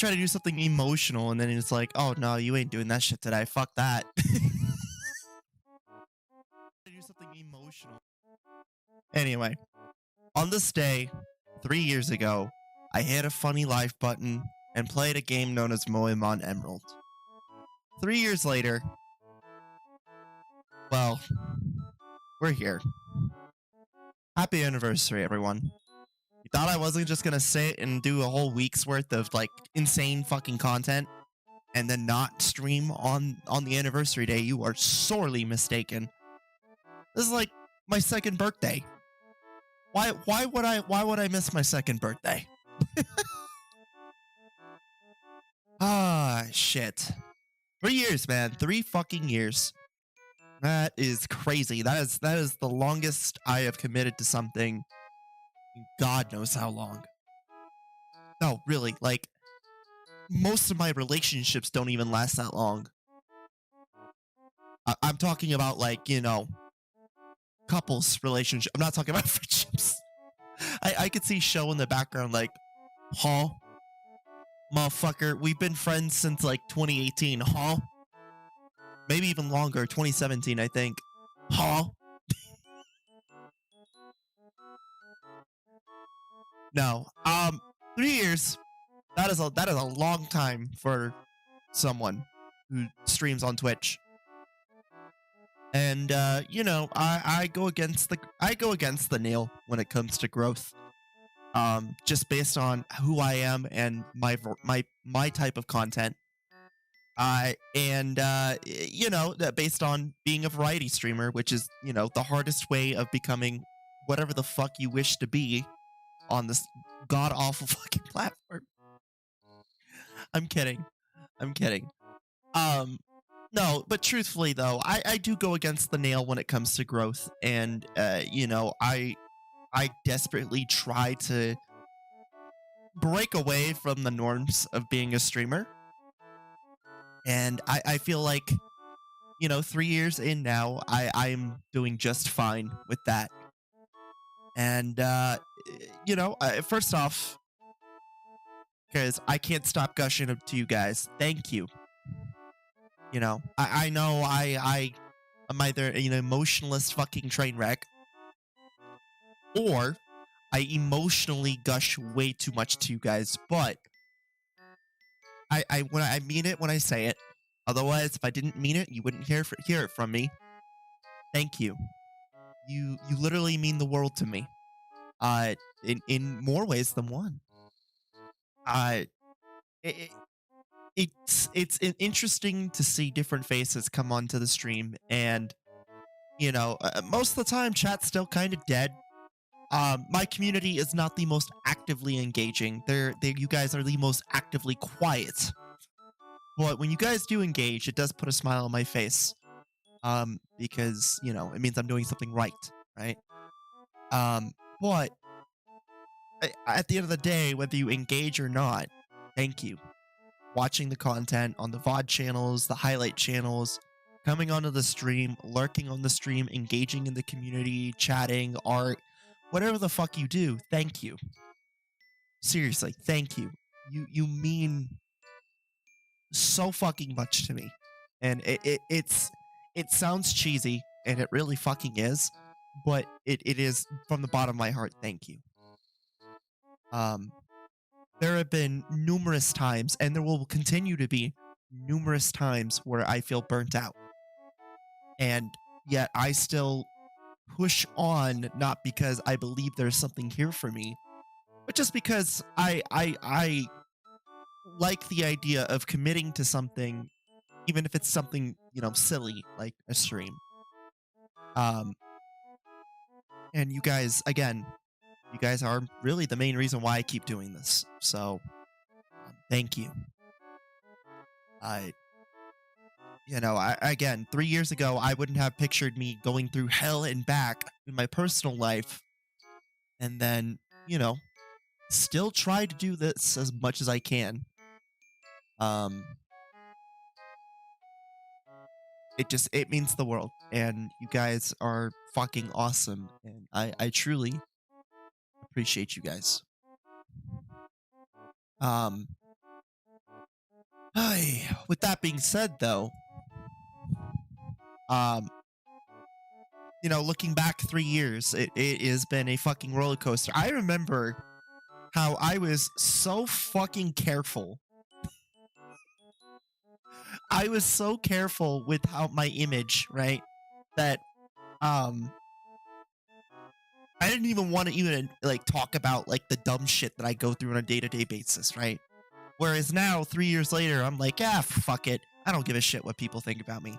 try to do something emotional, and then it's like, oh no, you ain't doing that shit today. Fuck that. Do something emotional. Anyway, on this day, 3 years ago, I hit a funny life button and played a game known as Moemon Emerald. 3 years later, well, we're here. Happy anniversary, everyone. You thought I wasn't just gonna sit and do a whole week's worth of like insane fucking content and then not stream on the anniversary day? You are sorely mistaken. This is like my second birthday. Why would I miss my second birthday? Ah, shit. 3 years, man. 3 fucking years. That is crazy. That is the longest I have committed to something in God knows how long. No, really, like most of my relationships don't even last that long. I'm talking about like, couples relationship. I'm not talking about friendships. I could see show in the background like, huh? Motherfucker, we've been friends since like 2018, huh? Maybe even longer, 2017, I think. Huh? No. 3 years. That is a long time for someone who streams on Twitch. And I go against the nail when it comes to growth. Just based on who I am and my type of content. That based on being a variety streamer, which is, the hardest way of becoming whatever the fuck you wish to be on this god awful fucking platform. I'm kidding. I'm kidding. Um, no, but truthfully though, I do go against the nail when it comes to growth, and I desperately try to break away from the norms of being a streamer, and I feel like 3 years in now, I'm doing just fine with that. And first off, because I can't stop gushing up to you guys. Thank you. I know I'm either an emotionless fucking train wreck, or I emotionally gush way too much to you guys. But I mean it when I say it. Otherwise, if I didn't mean it, you wouldn't hear it from me. Thank you. You literally mean the world to me. In more ways than one. Uh, it, interesting to see different faces come onto the stream, and most of the time, chat's still kind of dead. My community is not the most actively engaging. You guys are the most actively quiet. But when you guys do engage, it does put a smile on my face. Because it means I'm doing something right, right? But at the end of the day, whether you engage or not, thank you. Watching the content on the VOD channels, the highlight channels, coming onto the stream, lurking on the stream, engaging in the community, chatting, art, whatever the fuck you do, thank you. Seriously, thank you. You mean so fucking much to me. And it sounds cheesy, and it really fucking is, but it is from the bottom of my heart, thank you. There have been numerous times, and there will continue to be numerous times where I feel burnt out. And yet I still push on, not because I believe there's something here for me, but just because I like the idea of committing to something, even if it's something, silly like a stream. Um and you guys are really the main reason why I keep doing this. So, thank you. I again, 3 years ago, I wouldn't have pictured me going through hell and back in my personal life, and then, still try to do this as much as I can. Um, it means the world, and you guys are fucking awesome, and I truly appreciate you guys. Um, With that being said, though, um, looking back 3 years, it has been a fucking roller coaster. I remember how I was so fucking careful. I was so careful with how my image, right? That um I didn't even want to even like talk about like the dumb shit that I go through on a day-to-day basis, right? Whereas now, 3 years later, I'm like, fuck it. I don't give a shit what people think about me,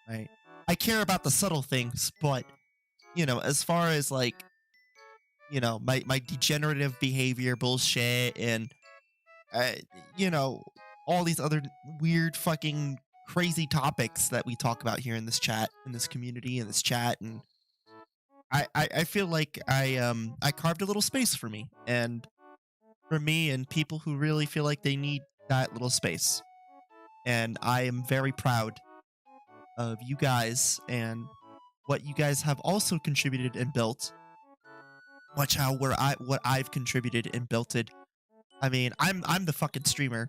right? I care about the subtle things, but as far as like, my degenerative behavior bullshit and uh, you know, all these other weird fucking crazy topics that we talk about here in this chat, in this community, in this chat, and I feel like I carved a little space for me and people who really feel like they need that little space. And I am very proud of you guys and what you guys have also contributed and built. Watch how what I've contributed and built it. I mean, I'm the fucking streamer,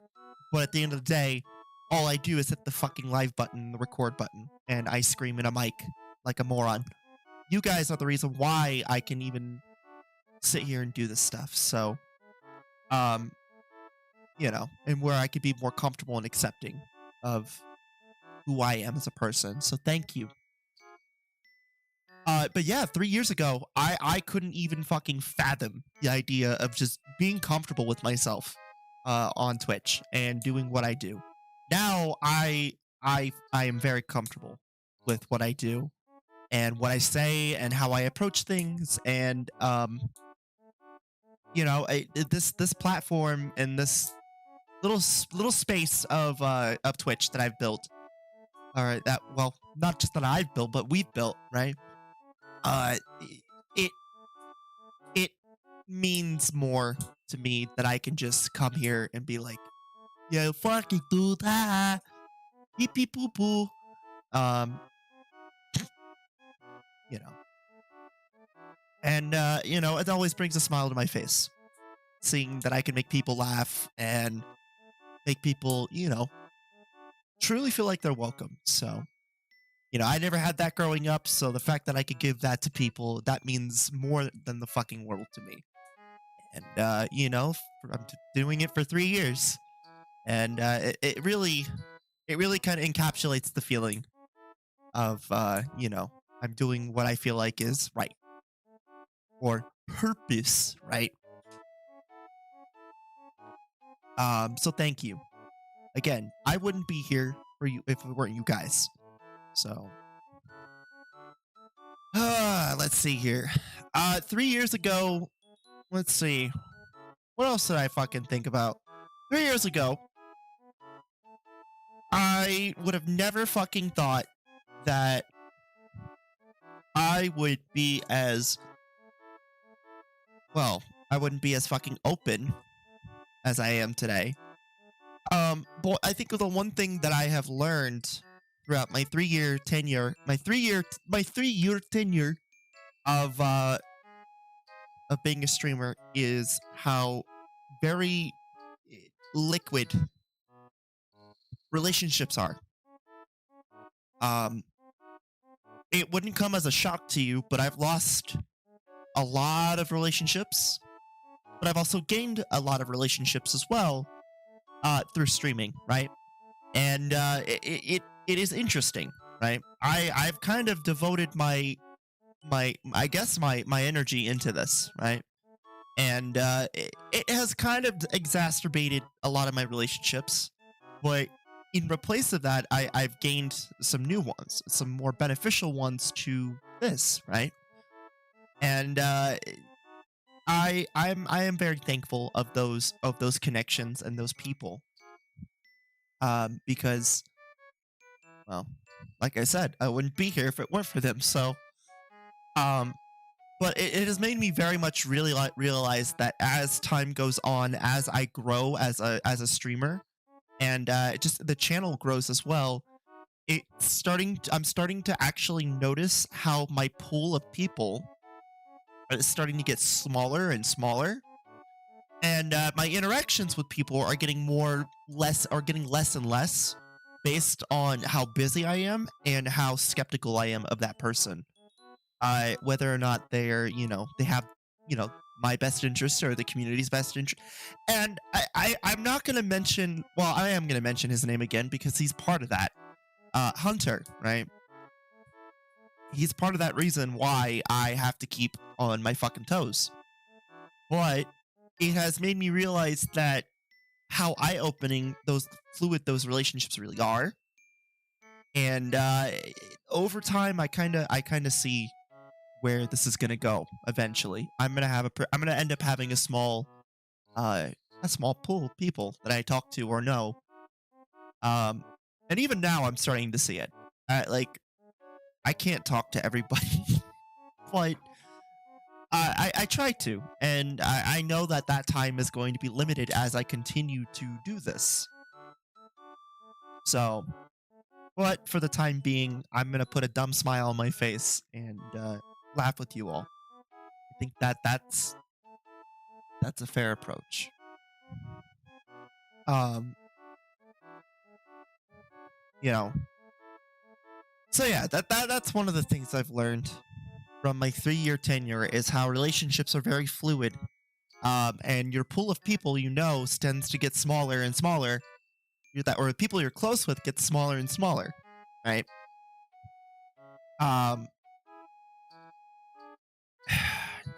but at the end of the day, all I do is hit the fucking live button, the record button, and I scream in a mic like a moron. You guys are the reason why I can even sit here and do this stuff. So, um, and where I could be more comfortable and accepting of who I am as a person. So thank you. But yeah, 3 years ago, I couldn't even fucking fathom the idea of just being comfortable with myself on Twitch and doing what I do. Now I am very comfortable with what I do and what I say and how I approach things and this platform and this little space of Twitch that I've built. All right, that well, not just that I've built, but we've built, right? Uh, it it means more to me that I can just come here and be like, "Yo, fucking dude, beep beep boo boo." Um, you know, and it always brings a smile to my face, seeing that I can make people laugh and make people, truly feel like they're welcome. So, I never had that growing up, so the fact that I could give that to people, that means more than the fucking world to me. And doing it for 3 years, and it really kind of encapsulates the feeling of I'm doing what I feel like is right or purpose, right? So thank you again. I wouldn't be here for you if it weren't you guys. So let's see here. 3 years ago, let's see. What else did I fucking think about? 3 years ago, I would have never fucking thought that I would be as well, I wouldn't be as fucking open as I am today. But I think the one thing that I have learned throughout my 3 year tenure, my 3 year tenure of being a streamer is how very liquid relationships are. Um, it wouldn't come as a shock to you, but I've lost a lot of relationships, but I've also gained a lot of relationships as well through streaming, right? And it is interesting, right? I've kind of devoted my I guess my energy into this, right? And it has kind of exacerbated a lot of my relationships, but in replace of that, I've gained some new ones, some more beneficial ones to this, right? And I am very thankful of those connections and those people, because well, like I said, I wouldn't be here if it weren't for them. So um, but it has made me very much really realize that as time goes on, as I grow as a streamer, and just the channel grows as well, I'm starting to actually notice how my pool of people is starting to get smaller and smaller, And my interactions with people are getting less and less based on how busy I am and how skeptical I am of that person. Whether or not they have, you know, my best interest or the community's best interest. And I'm not going to mention, well, I am going to mention his name again because he's part of that. Hunter, right? He's part of that reason why I have to keep on my fucking toes. But it has made me realize that how eye-opening those relationships really are. And over time, I kind of see where this is gonna go. Eventually, I'm gonna end up having uh, a small pool of people that I talk to or know. Um, and even now, I'm starting to see it. Like I can't talk to everybody, but I try to, and I know that that time is going to be limited as I continue to do this. So, but for the time being, I'm gonna put a dumb smile on my face and laugh with you all. I think that's a fair approach. Um, you know. So yeah, that's one of the things I've learned from my 3 year tenure is how relationships are very fluid. And your pool of people tends to get smaller and smaller. Or the people you're close with get smaller and smaller, right? Um,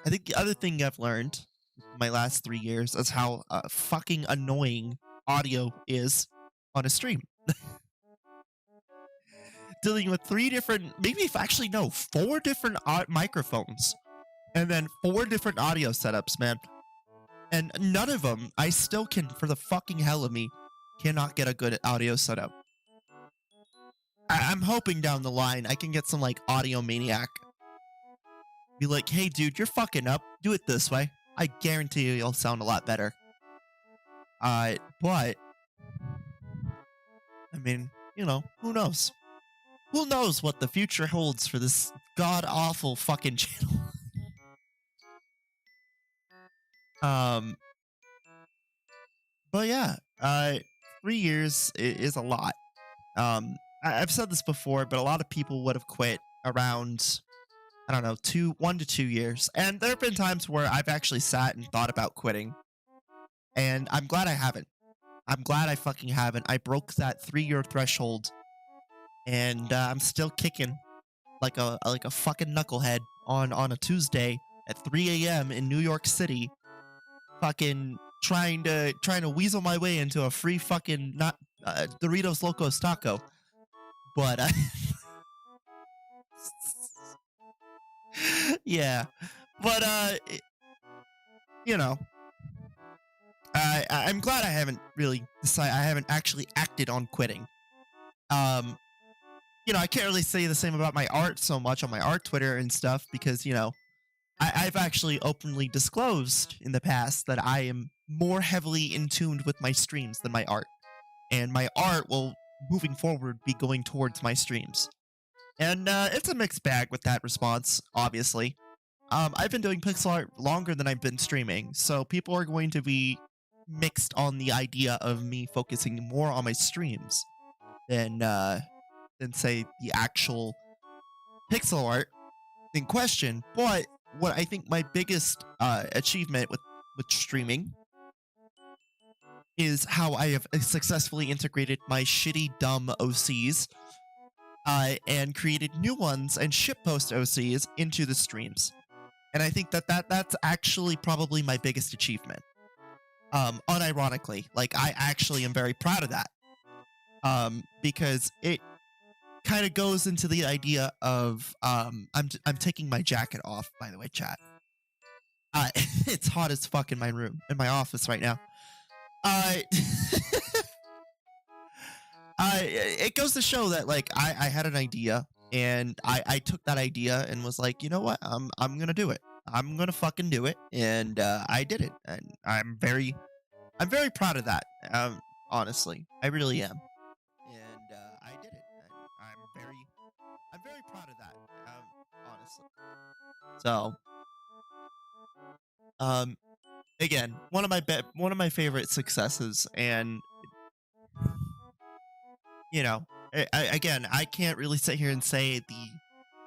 I think the other thing I've learned my last 3 years is how fucking annoying audio is on a stream. Dealing with three different, maybe if actually no, four different microphones, and then four different audio setups, man. And none of them, I still can, for the fucking hell of me, cannot get a good audio setup. I'm hoping down the line I can get some like audio maniac. Be like, hey dude, you're fucking up. Do it this way. I guarantee you you'll sound a lot better. But I mean, who knows? Who knows what the future holds for this god awful fucking channel? um, but yeah, 3 years is a lot. I've said this before, but a lot of people would have quit around, I don't know, 1 to 2 years. And there have been times where I've actually sat and thought about quitting. And I'm glad I haven't. I'm glad I fucking haven't. I broke that 3 year threshold, and I'm still kicking like a fucking knucklehead on a Tuesday at 3 a.m. in New York City, fucking trying to weasel my way into a free fucking not Doritos Locos taco. But yeah, but you know, I'm glad I haven't really decided. I haven't actually acted on quitting. Um, I can't really say the same about my art so much on my art Twitter and stuff because I've actually openly disclosed in the past that I am more heavily in tuned with my streams than my art, and my art will moving forward be going towards my streams. And it's a mixed bag with that response, obviously. I've been doing pixel art longer than I've been streaming, so people are going to be mixed on the idea of me focusing more on my streams than say the actual pixel art in question. But what I think my biggest achievement with streaming is how I have successfully integrated my shitty dumb OCs and created new ones and shitpost OCs into the streams. And I think that's actually probably my biggest achievement. Unironically, like I actually am very proud of that. Because it kind of goes into the idea of I'm taking my jacket off, by the way, chat. It's hot as fuck in my room, in my office right now. Uh, it goes to show that like I had an idea and I took that idea and was like, you know what, I'm gonna do it. I'm gonna fucking do it, and I did it, and I'm very proud of that. Honestly, I really am, and I did it, and I'm very proud of that. Honestly, so um, again, one of my favorite successes, and you know, again, I can't really sit here and say the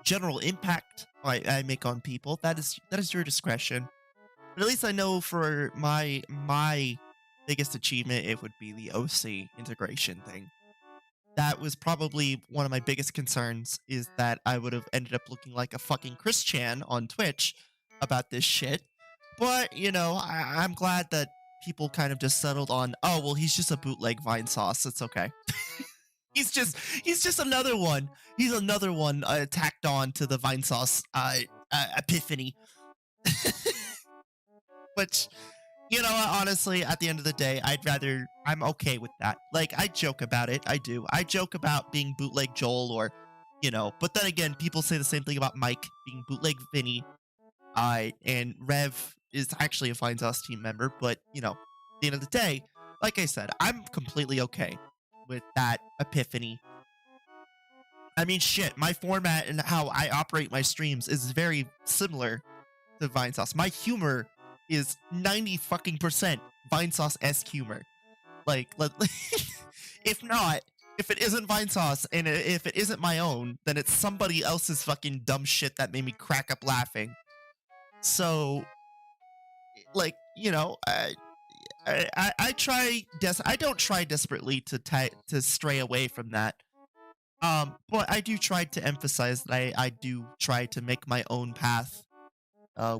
general impact I make on people. That is your discretion. But at least I know for my biggest achievement, it would be the OC integration thing. That was probably one of my biggest concerns, is that I would have ended up looking like a fucking Chris Chan on Twitch about this shit. But, I'm glad that people kind of just settled on, oh, well, he's just a bootleg Vine sauce. It's okay. He's just another one. He's another one tacked on to the Vine sauce epiphany. Which, honestly, at the end of the day, I'm okay with that. Like, I joke about it. I do. I joke about being bootleg Joel, or, but then again, people say the same thing about Mike being bootleg Vinny. And Rev is actually a Fine Sauce team member, but, at the end of the day, like I said, I'm completely okay with that epiphany. I mean, shit, my format and how I operate my streams is very similar to Vine Sauce. My humor is 90 fucking percent Vine Sauce-esque humor. Like, if not, if it isn't Vine Sauce and if it isn't my own, then it's somebody else's fucking dumb shit that made me crack up laughing. So, like, I don't try desperately to stray away from that. But I do try to emphasize that I do try to make my own path,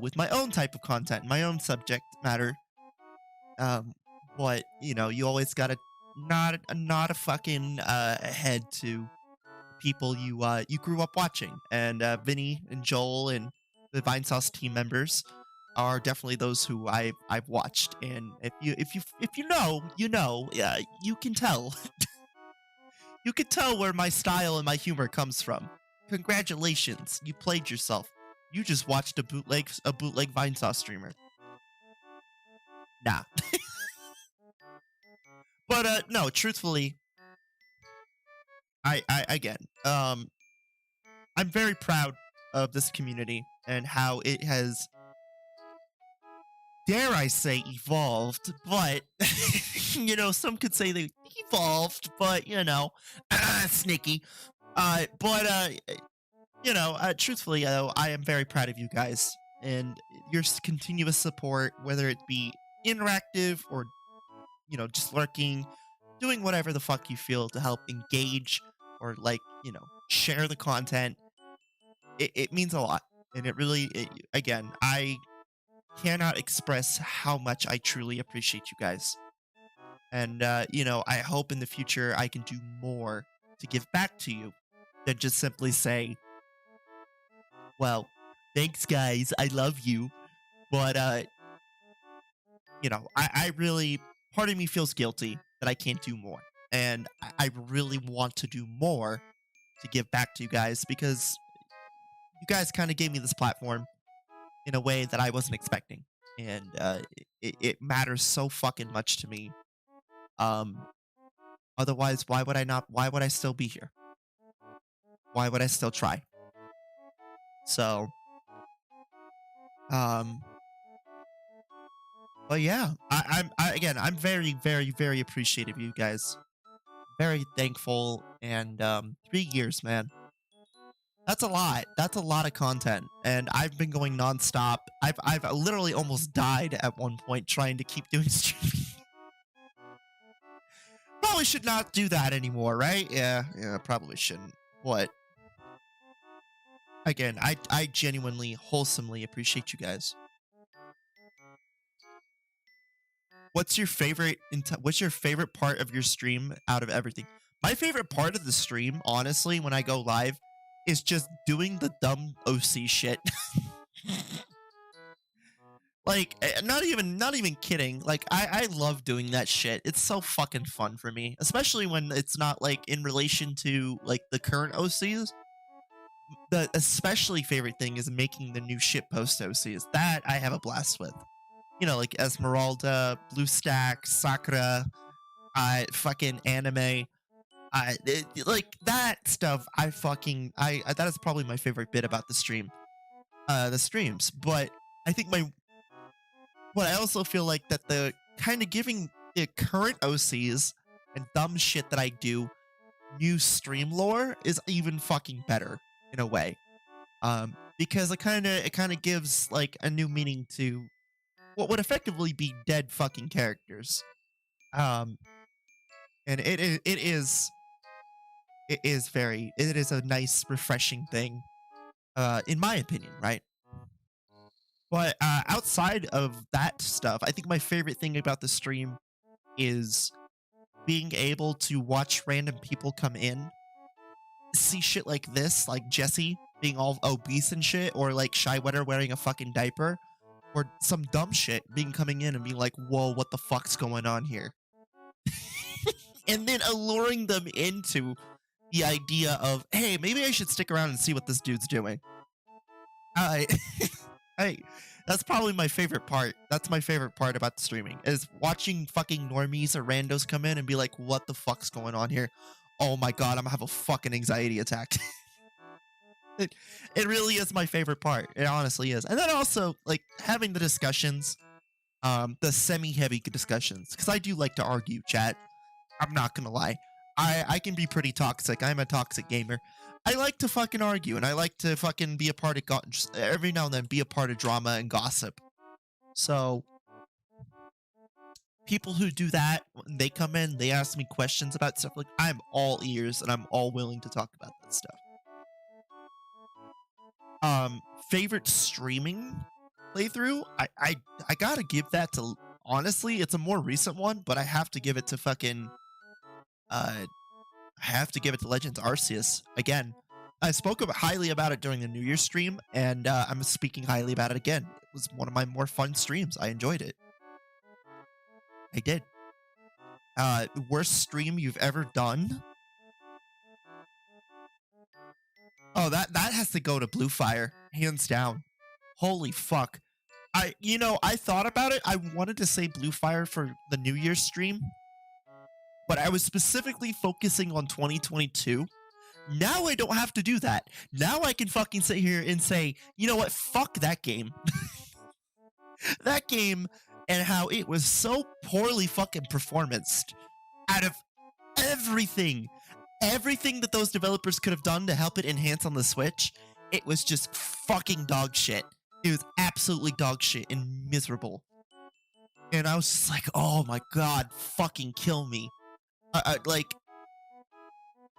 with my own type of content, my own subject matter. Um, but you always gotta nod a fucking head to people you grew up watching, and Vinny and Joel and the Vine Sauce team members are definitely those who I've watched. And if you know, yeah, you can tell. You can tell where my style and my humor comes from. Congratulations, you played yourself. You just watched a bootleg Vine Sauce streamer. Nah. But no, truthfully, I again, I'm very proud of this community and how it has, dare I say, evolved. But some could say they evolved, but sneaky. But truthfully, though, I am very proud of you guys and your continuous support, whether it be interactive or just lurking, doing whatever the fuck you feel to help engage or, like, share the content. It means a lot, and again, I cannot express how much I truly appreciate you guys. And I hope in the future I can do more to give back to you than just simply say, well, thanks guys, I love you. But I really, part of me feels guilty that I can't do more. And I really want to do more to give back to you guys, because you guys kind of gave me this platform in a way that I wasn't expecting. And it matters so fucking much to me. Um, Otherwise, why would I still be here? Why would I still try? So, um, but yeah, again, I'm very, very, very appreciative of you guys. Very thankful. And 3 years, man. That's a lot. That's a lot of content. And I've been going nonstop. I've literally almost died at one point trying to keep doing streaming. Probably should not do that anymore, right? Yeah, probably shouldn't. But again, I genuinely, wholesomely appreciate you guys. What's your favorite part of your stream out of everything? My favorite part of the stream, honestly, when I go live, is just doing the dumb OC shit. Like, not even kidding. Like, I love doing that shit. It's so fucking fun for me, especially when it's not like in relation to like the current OCs. The especially favorite thing is making the new shit post OCs. That I have a blast with. Like Esmeralda, BlueStack, Sakura, fucking anime. Like that stuff. That is probably my favorite bit about the streams. But I think But I also feel like that the kind of giving the current OCs and dumb shit that I do new stream lore is even fucking better in a way. Because it kind of gives like a new meaning to what would effectively be dead fucking characters. Um, and it is a nice refreshing thing, in my opinion, right? But outside of that stuff, I think my favorite thing about the stream is being able to watch random people come in, see shit like this, like Jesse being all obese and shit, or like Shy Wetter wearing a fucking diaper, or some dumb shit being coming in and being like, whoa, what the fuck's going on here? And then alluring them into the idea of, hey, maybe I should stick around and see what this dude's doing. I, I, that's probably my favorite part. That's my favorite part about the streaming is watching fucking normies or randos come in and be like, what the fuck's going on here? Oh my god, I'm gonna have a fucking anxiety attack. it, it really is my favorite part. It honestly is. And then also like having the discussions, the semi-heavy discussions, because I do like to argue, chat. I'm not gonna lie. I can be pretty toxic. I'm a toxic gamer. I like to fucking argue, and I like to fucking be a part of just every now and then be a part of drama and gossip. So people who do that, when they come in, they ask me questions about stuff. Like I'm all ears, and I'm all willing to talk about that stuff. Favorite streaming playthrough? I gotta give that to, honestly, it's a more recent one, but I have to give it to fucking uh I have to give it to Legends Arceus again. I spoke highly about it during the New Year's stream, and I'm speaking highly about it again. It was one of my more fun streams. I enjoyed it. I did. Worst stream you've ever done? Oh, that has to go to Blue Fire, hands down. Holy fuck. I thought about it. I wanted to say Blue Fire for the New Year's stream, but I was specifically focusing on 2022. Now I don't have to do that. Now I can fucking sit here and say, you know what? Fuck that game. That game and how it was so poorly fucking performanced out of everything. Everything that those developers could have done to help it enhance on the Switch, it was just fucking dog shit. It was absolutely dog shit and miserable. And I was just like, oh my god, fucking kill me. Like,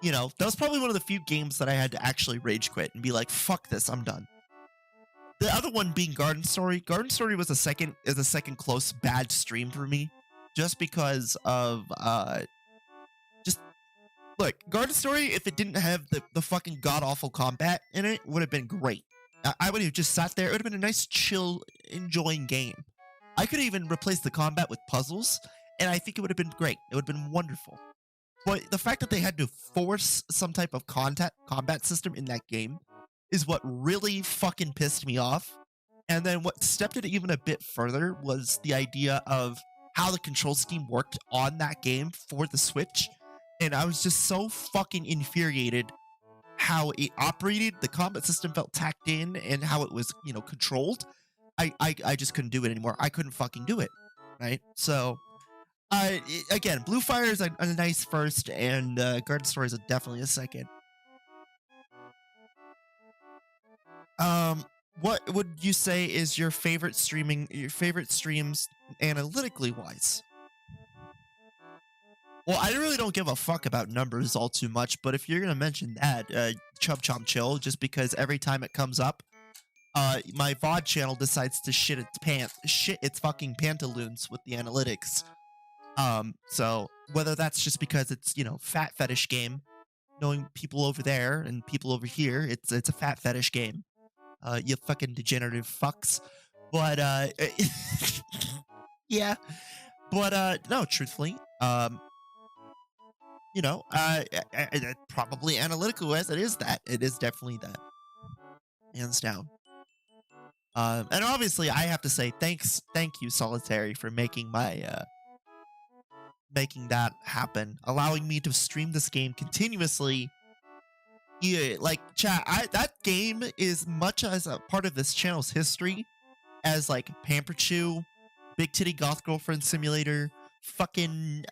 that was probably one of the few games that I had to actually rage quit and be like, fuck this, I'm done. The other one being Garden Story. Garden Story was a second close bad stream for me. Just because of just look, Garden Story, if it didn't have the fucking god awful combat in it, would have been great. I would have just sat there, it would have been a nice, chill, enjoying game. I could even replace the combat with puzzles, and I think it would have been great. It would have been wonderful. But the fact that they had to force some type of combat system in that game is what really fucking pissed me off. And then what stepped it even a bit further was the idea of how the control scheme worked on that game for the Switch. And I was just so fucking infuriated how it operated, the combat system felt tacked in, and how it was, controlled. I just couldn't do it anymore. I couldn't fucking do it, right? So again, Blue Fire is a nice first, and Garden Story is definitely a second. What would you say is your favorite streams analytically wise? Well, I really don't give a fuck about numbers all too much, but if you're gonna mention that, Chub Chomp Chill, just because every time it comes up, my VOD channel decides to shit its fucking pantaloons with the analytics. So whether that's just because it's, fat fetish game, knowing people over there and people over here, it's a fat fetish game. You fucking degenerative fucks. But yeah. But no, truthfully, probably analytical as it is that. It is definitely that. Hands down. And obviously I have to say thank you, Solitary, for making that happen, allowing me to stream this game continuously. Yeah, like chat, that game is much as a part of this channel's history as like Pamperchew, Big Titty Goth Girlfriend Simulator, fucking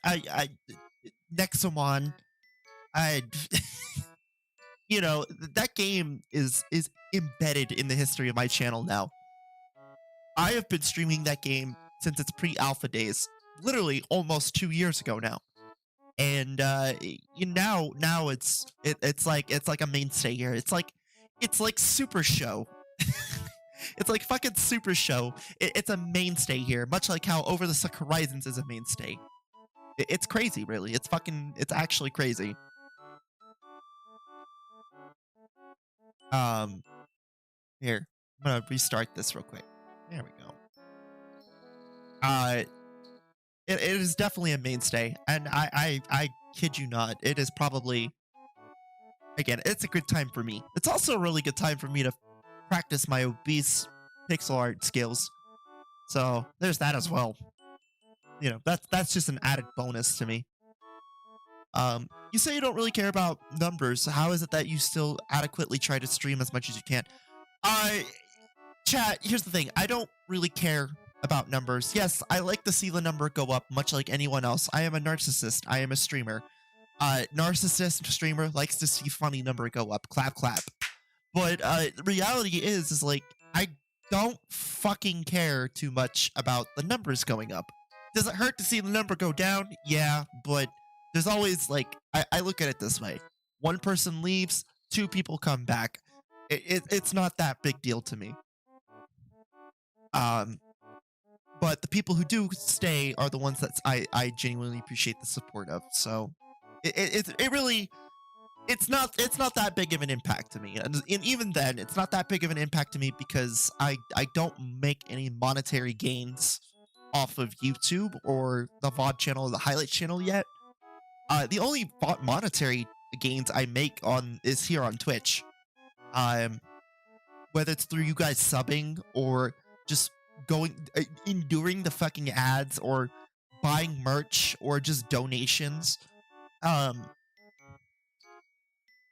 Nexomon. I that game is embedded in the history of my channel now. I have been streaming that game since its pre-alpha days, literally almost 2 years ago now. And now it's like a mainstay here. It's like Super Show. It's like fucking Super Show. It's a mainstay here, much like how Over the Horizons is a mainstay. It's crazy, really. It's actually crazy. Um, Here, I'm gonna restart this real quick. There we go. Uh, it is definitely a mainstay, and I kid you not, it is probably, again, it's a good time for me. It's also a really good time for me to practice my obese pixel art skills. So there's that as well. That's just an added bonus to me. You say you don't really care about numbers. How is it that you still adequately try to stream as much as you can? I Chat, here's the thing. I don't really care about numbers. Yes, I like to see the number go up, much like anyone else. I am a narcissist. I am a streamer. Narcissist streamer likes to see funny number go up. Clap, clap. But the reality is like, I don't fucking care too much about the numbers going up. Does it hurt to see the number go down? Yeah, but there's always like, I look at it this way. One person leaves, two people come back. It's not that big deal to me. But the people who do stay are the ones that I genuinely appreciate the support of. So it really, it's not that big of an impact to me. And even then, it's not that big of an impact to me because I don't make any monetary gains off of YouTube or the VOD channel or the highlight channel yet. The only monetary gains I make is here on Twitch. Whether it's through you guys subbing or just enduring the fucking ads or buying merch or just donations. That's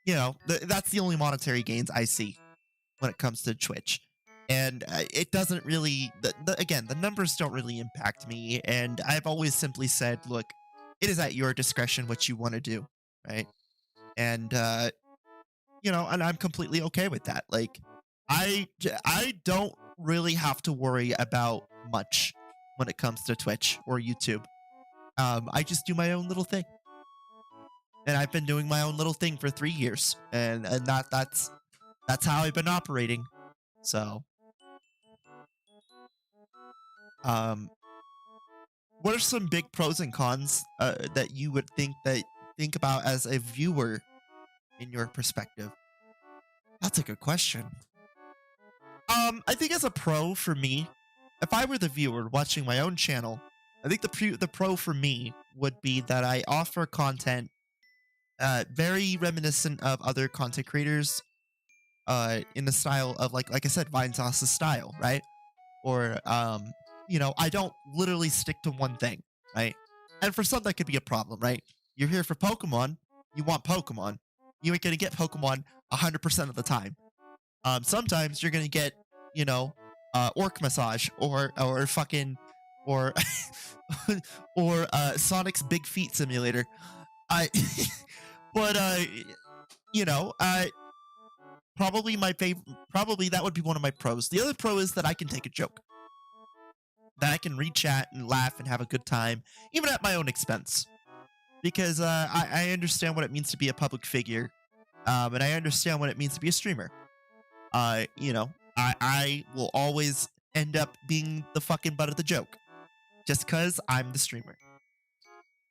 the only monetary gains I see when it comes to Twitch. And it doesn't really, again, the numbers don't really impact me. And I've always simply said, look, it is at your discretion what you want to do, right? And, and I'm completely okay with that. Like, I don't really have to worry about much when it comes to Twitch or YouTube. I just do my own little thing. And I've been doing my own little thing for 3 years. And that's how I've been operating. So, what are some big pros and cons that you would think about as a viewer in your perspective? That's a good question. I think as a pro for me, if I were the viewer watching my own channel, I think the pro for me would be that I offer content very reminiscent of other content creators in the style of like I said, Vinesauce's style, right? Or I don't literally stick to one thing, right? And for some that could be a problem, right? You're here for Pokemon, you want Pokemon. You ain't gonna get Pokemon 100% of the time. Sometimes you're gonna get, Orc Massage or fucking or or Sonic's Big Feet Simulator. I but probably my favorite. Probably that would be one of my pros. The other pro is that I can take a joke, that I can read chat and laugh and have a good time, even at my own expense, because I understand what it means to be a public figure, and I understand what it means to be a streamer. I will always end up being the fucking butt of the joke, just because I'm the streamer.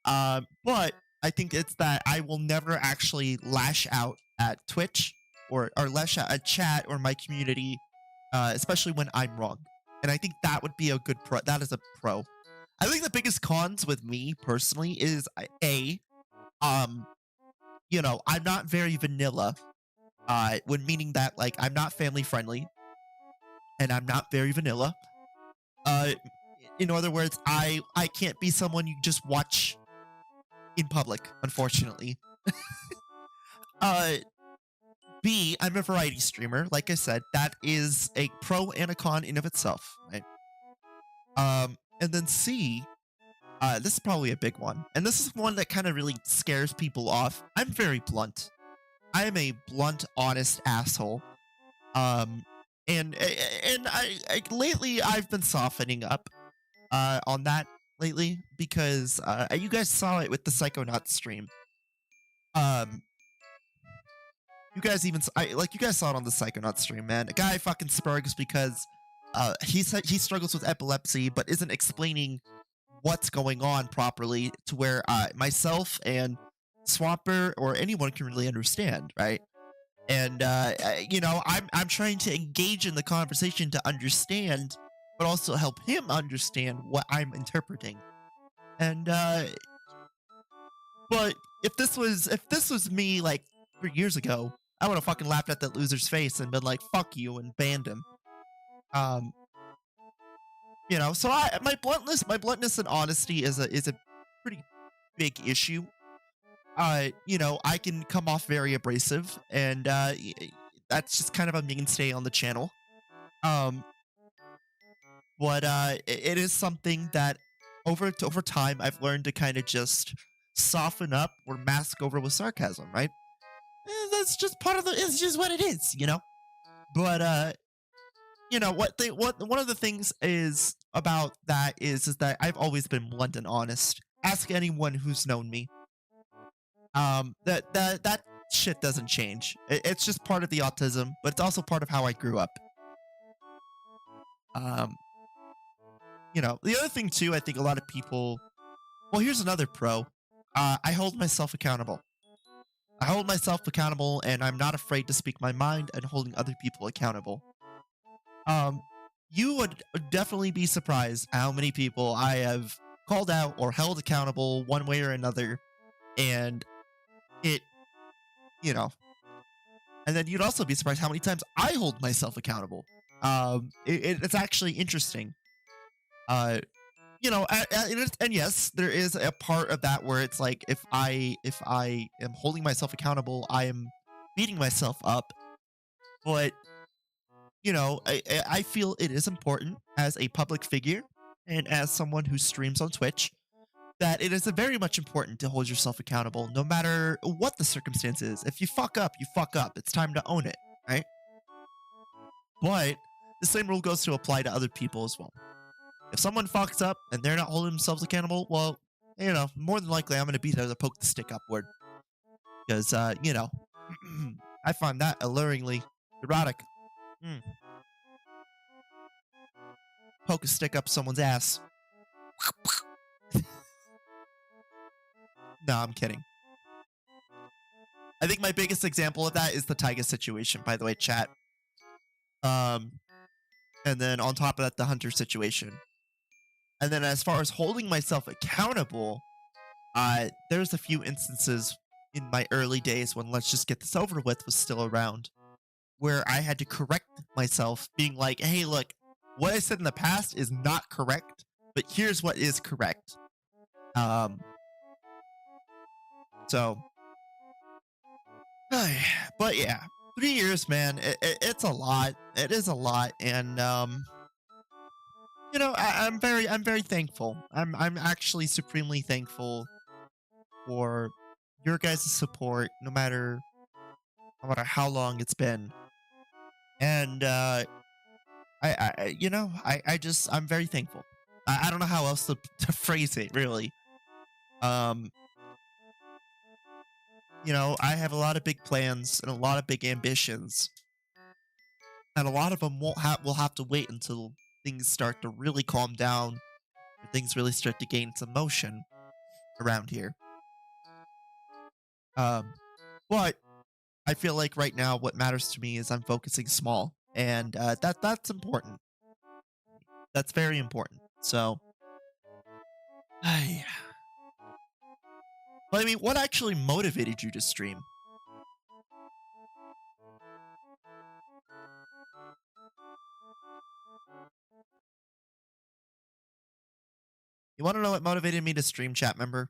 But I think it's that I will never actually lash out at Twitch or lash out at chat or my community, especially when I'm wrong. And I think that would be a good pro. That is a pro. I think the biggest cons with me personally is I'm not very vanilla. When meaning that like I'm not family friendly, and I'm not very vanilla. In other words, I can't be someone you just watch in public, unfortunately. B, I'm a variety streamer. Like I said, that is a pro and a con in of itself, right? And then C, this is probably a big one. And this is one that kind of really scares people off. I'm very blunt. I am a blunt, honest asshole. Um, and lately I've been softening up on that lately because you guys saw it with the Psychonaut stream. Um, you guys even you guys saw it on the Psychonaut stream, man. A guy fucking spurgs because he said he struggles with epilepsy, but isn't explaining what's going on properly to where myself and Swamper or anyone can really understand, right? And I'm trying to engage in the conversation to understand, but also help him understand what I'm interpreting. And but if this was me like 3 years ago, I would have fucking laughed at that loser's face and been like, "Fuck you," and banned him. Um, so my bluntness and honesty is a pretty big issue. I can come off very abrasive, and that's just kind of a mainstay on the channel. Um, but it is something that over time I've learned to kind of just soften up or mask over with sarcasm, right? That's just part of the. It's just what it is. But what one of the things is about that is that I've always been blunt and honest. Ask anyone who's known me. That shit doesn't change. It's just part of the autism, but it's also part of how I grew up. Um, the other thing too, I think a lot of people. Well, here's another pro. I hold myself accountable. I hold myself accountable, and I'm not afraid to speak my mind and holding other people accountable. Um, you would definitely be surprised how many people I have called out or held accountable one way or another, and it, you know, and then you'd also be surprised how many times I hold myself accountable. It's actually interesting. Uh, and yes, there is a part of that where it's like if I am holding myself accountable, I am beating myself up. But I feel it is important as a public figure and as someone who streams on Twitch that it is very much important to hold yourself accountable, no matter what the circumstance is. If you fuck up, you fuck up. It's time to own it, right? But the same rule goes to apply to other people as well. If someone fucks up and they're not holding themselves accountable, well, more than likely I'm going to be there to poke the stick upward. Because, I find that alluringly erotic. Mm. Poke a stick up someone's ass. No, I'm kidding. I think my biggest example of that is the Taiga situation, by the way, chat. And then on top of that, the Hunter situation. And then as far as holding myself accountable, there's a few instances in my early days when Let's Just Get This Over With was still around, where I had to correct myself, being like, hey, look, what I said in the past is not correct, but here's what is correct. So, but yeah, 3 years, man, it's a lot. It is a lot, and I'm very thankful. I'm actually supremely thankful for your guys' support, no matter how long it's been. And I'm very thankful. I don't know how else to phrase it, really. Um, I have a lot of big plans and a lot of big ambitions, and a lot of them will have to wait until things start to really calm down, or things really start to gain some motion around here. Um, but I feel like right now what matters to me is I'm focusing small, and that's important. That's very important. So, I. But I mean, what actually motivated you to stream? You want to know what motivated me to stream, chat member?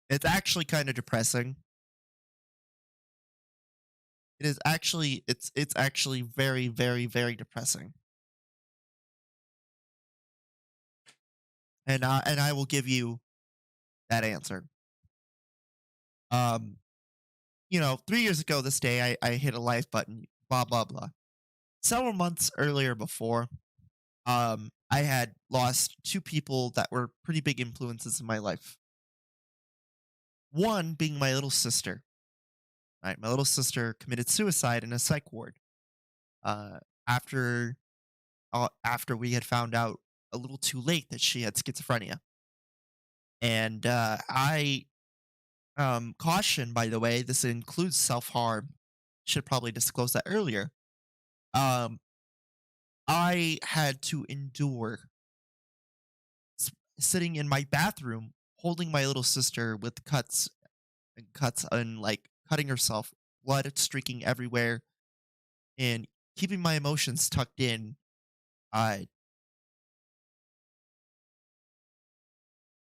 It's actually kind of depressing. It is actually it's actually very, very, very depressing. and I will give you that answer. Um, 3 years ago this day, I hit a life button. Blah blah blah. Several months earlier, before, I had lost two people that were pretty big influences in my life. One being my little sister. Right, my little sister committed suicide in a psych ward. Uh, after after we had found out a little too late that she had schizophrenia. And I caution, by the way, this includes self harm. Should probably disclose that earlier. Um, I had to endure sitting in my bathroom holding my little sister with cuts and like cutting herself, blood streaking everywhere, and keeping my emotions tucked in. Uh,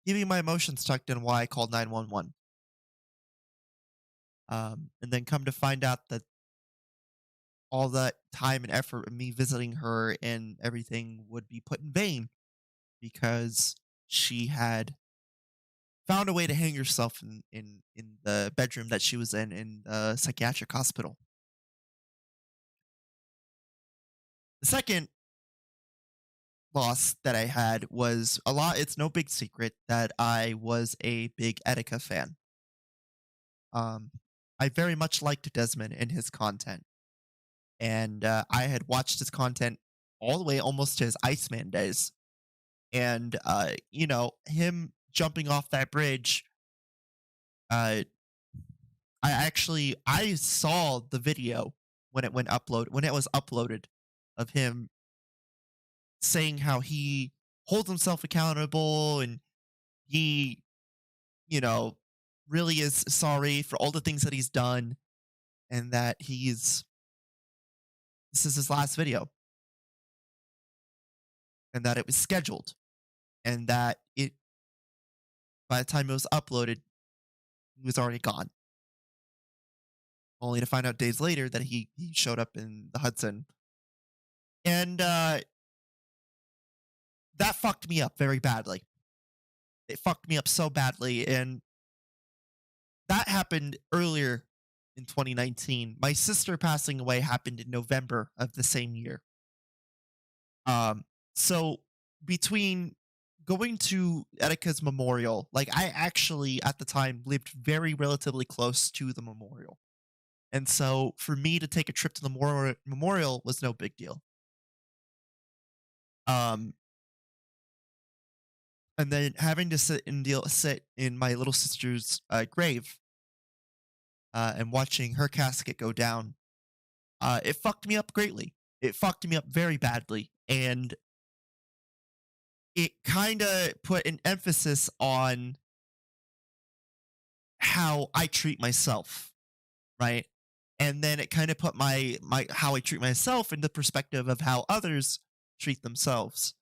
Keeping my emotions tucked in while I called 911. And then come to find out that all that time and effort of me visiting her and everything would be put in vain because she had found a way to hang herself in the bedroom that she was in the psychiatric hospital. The second loss that I had was a lot. It's no big secret that I was a big Etika fan. Um, I very much liked Desmond and his content, and I had watched his content all the way almost to his Iceman days. And him jumping off that bridge, uh, I saw the video when it was uploaded of him saying how he holds himself accountable and he, you know, really is sorry for all the things that he's done and that this is his last video and that it was scheduled and that it by the time it was uploaded, he was already gone. Only to find out days later that he showed up in the Hudson. And that fucked me up very badly. It fucked me up so badly. And that happened earlier in 2019. My sister passing away happened in November of the same year. So between going to Etika's memorial, like I actually at the time lived very relatively close to the memorial. And so for me to take a trip to the memorial was no big deal. Um, and then having to sit in my little sister's grave and watching her casket go down, it fucked me up greatly. It fucked me up very badly, and it kind of put an emphasis on how I treat myself, right? And then it kind of put my how I treat myself in the perspective of how others treat themselves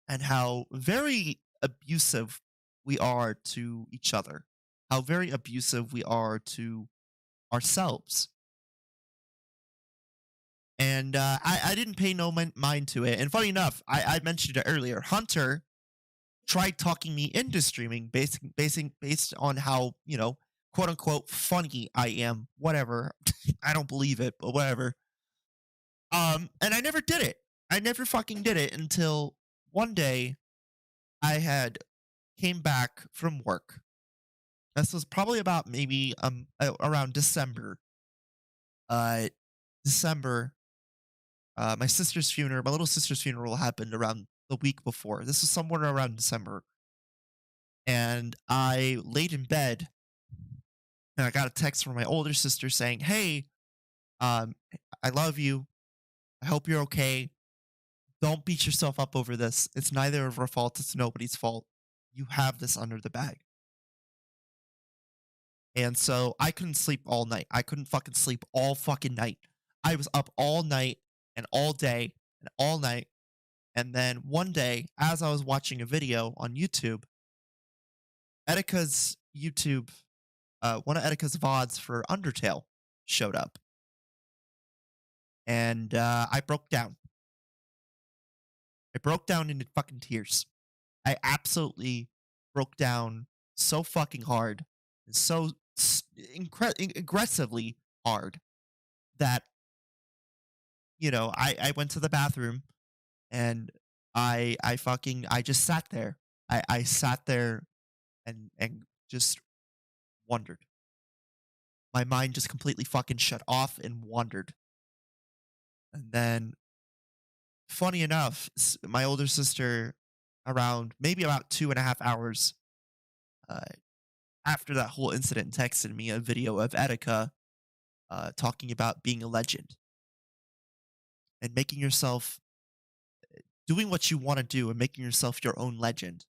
and how very abusive we are to each other, how very abusive we are to ourselves. And I didn't pay no mind to it. And funny enough, I mentioned it earlier. Hunter tried talking me into streaming based on how, quote unquote funny I am. Whatever. I don't believe it, but whatever. And I never did it. I never fucking did it until one day I had came back from work. This was probably about maybe around December. Uh December. My little sister's funeral happened around the week before. This was somewhere around December. And I laid in bed and I got a text from my older sister saying, "Hey, um, I love you. I hope you're okay. Don't beat yourself up over this. It's neither of our fault. It's nobody's fault. You have this under the bag." And so I couldn't sleep all night. I couldn't fucking sleep all fucking night. I was up all night and all day and all night. And then one day, as I was watching a video on YouTube, Etika's YouTube, one of Etika's VODs for Undertale showed up. And I broke down. I broke down into fucking tears I absolutely broke down so fucking hard, and so aggressively hard that I went to the bathroom and I just sat there. I sat there and just wondered. My mind just completely fucking shut off and wandered. And then, funny enough, my older sister, around maybe about 2.5 hours uh, after that whole incident, texted me a video of Etika talking about being a legend and making yourself doing what you want to do and making yourself your own legend.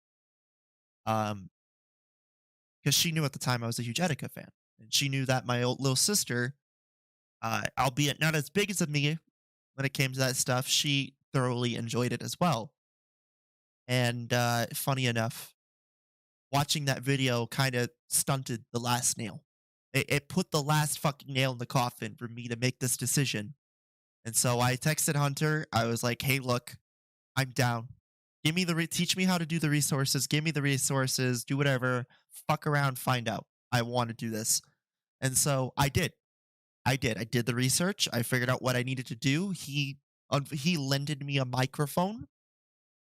Um, because she knew at the time I was a huge Etika fan, and she knew that my little sister, albeit not as big as me when it came to that stuff, she thoroughly enjoyed it as well. And funny enough, watching that video kind of stunted the last nail. It put the last fucking nail in the coffin for me to make this decision. And so I texted Hunter. I was like, "Hey, look, I'm down. Give me teach me how to do the resources. Give me the resources. Do whatever. Fuck around. Find out. I want to do this." And so I did. I did. I did the research. I figured out what I needed to do. He lended me a microphone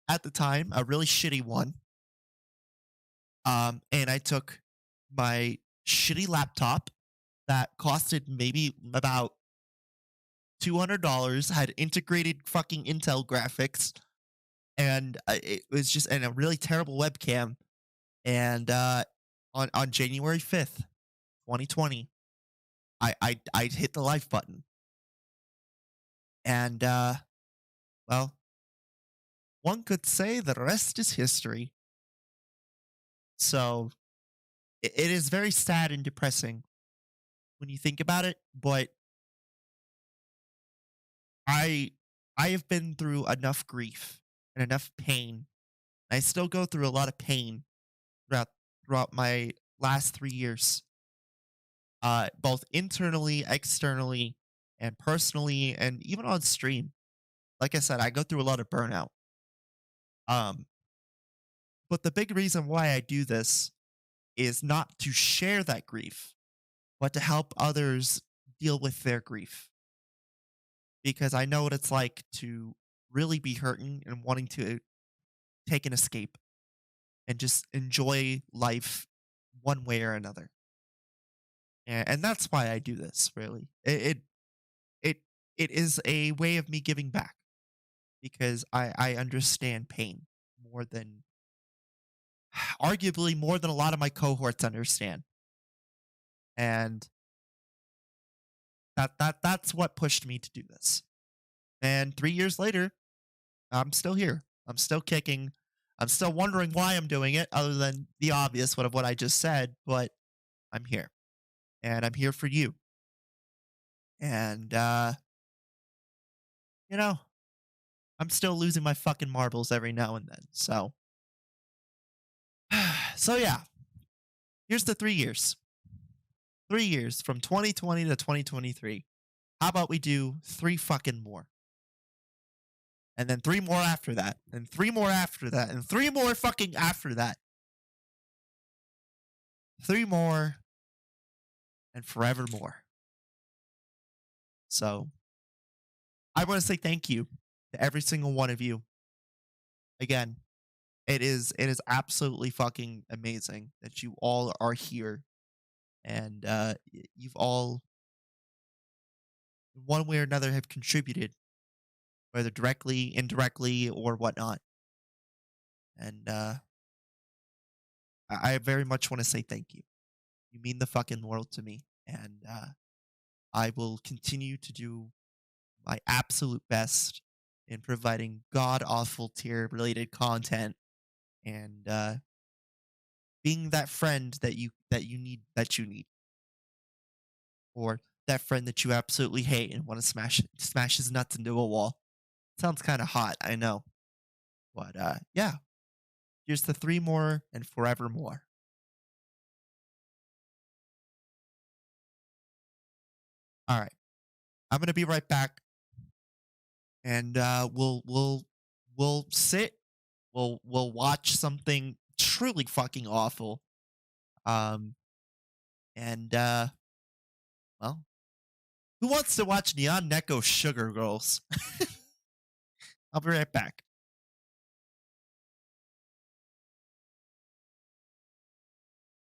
at the time, a really shitty one. And I took my shitty laptop that costed maybe about $200, had integrated fucking Intel graphics, and it was just and a really terrible webcam. And on January 5th, 2020, I hit the live button, and well, one could say the rest is history. So it is very sad and depressing when you think about it, but I I have been through enough grief and enough pain. I still go through a lot of pain throughout throughout my last 3 years, both internally, externally, and personally, and even on stream. Like I said, I go through a lot of burnout. Um, but the big reason why I do this is not to share that grief, but to help others deal with their grief. Because I know what it's like to really be hurting and wanting to take an escape and just enjoy life one way or another. And that's why I do this, really. It it is a way of me giving back because I understand pain more than arguably more than a lot of my cohorts understand. And that's what pushed me to do this. And 3 years later, I'm still here. I'm still kicking. I'm still wondering why I'm doing it, other than the obvious one of what I just said, but I'm here. And I'm here for you. And you know, I'm still losing my fucking marbles every now and then. So so yeah, here's the 3 years. 3 years from 2020 to 2023. How about we do three fucking more? And then three more after that, and three more after that, and three more fucking after that. Three more and forevermore. So I want to say thank you to every single one of you. Again, it is absolutely fucking amazing that you all are here, and you've all in one way or another have contributed, whether directly, indirectly, or whatnot. And I very much want to say thank you. You mean the fucking world to me, and I will continue to do my absolute best in providing god awful tier related content and being that friend that you need, or that friend that you absolutely hate and want to smash his nuts into a wall. Sounds kind of hot, I know, but yeah. Here's the three more and forevermore. All right, I'm gonna be right back, and we'll sit, we'll watch something truly fucking awful. Um, and well, who wants to watch Neon Neko Sugar Girls? I'll be right back.